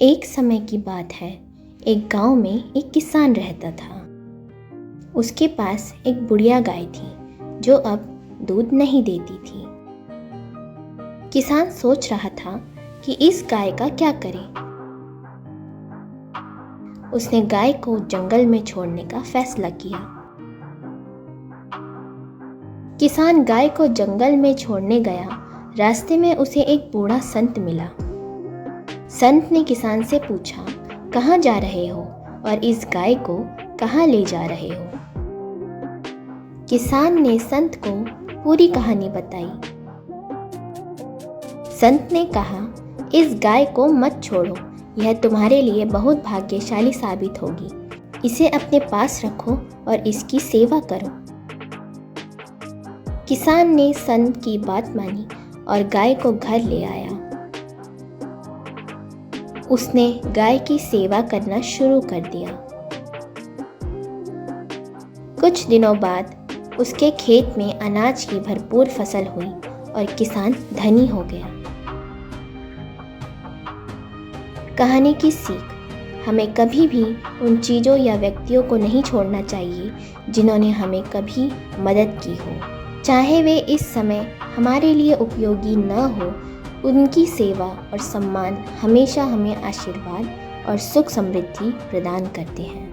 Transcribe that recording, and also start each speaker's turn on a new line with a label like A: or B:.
A: एक समय की बात है। एक गांव में एक किसान रहता था। उसके पास एक बुढ़िया गाय थी जो अब दूध नहीं देती थी। किसान सोच रहा था कि इस गाय का क्या करे। उसने गाय को जंगल में छोड़ने का फैसला किया। किसान गाय को जंगल में छोड़ने गया। रास्ते में उसे एक बूढ़ा संत मिला। संत ने किसान से पूछा, कहाँ जा रहे हो और इस गाय को कहाँ ले जा रहे हो? किसान ने संत को पूरी कहानी बताई। संत ने कहा, इस गाय को मत छोड़ो, यह तुम्हारे लिए बहुत भाग्यशाली साबित होगी। इसे अपने पास रखो और इसकी सेवा करो। किसान ने संत की बात मानी और गाय को घर ले आया। उसने गाय की सेवा करना शुरू कर दिया। कुछ दिनों बाद उसके खेत में अनाज की भरपूर फसल हुई और किसान धनी हो गया। कहानी की सीख, हमें कभी भी उन चीज़ों या व्यक्तियों को नहीं छोड़ना चाहिए जिन्होंने हमें कभी मदद की हो, चाहे वे इस समय हमारे लिए उपयोगी न हो। उनकी सेवा और सम्मान हमेशा हमें आशीर्वाद और सुख समृद्धि प्रदान करते हैं।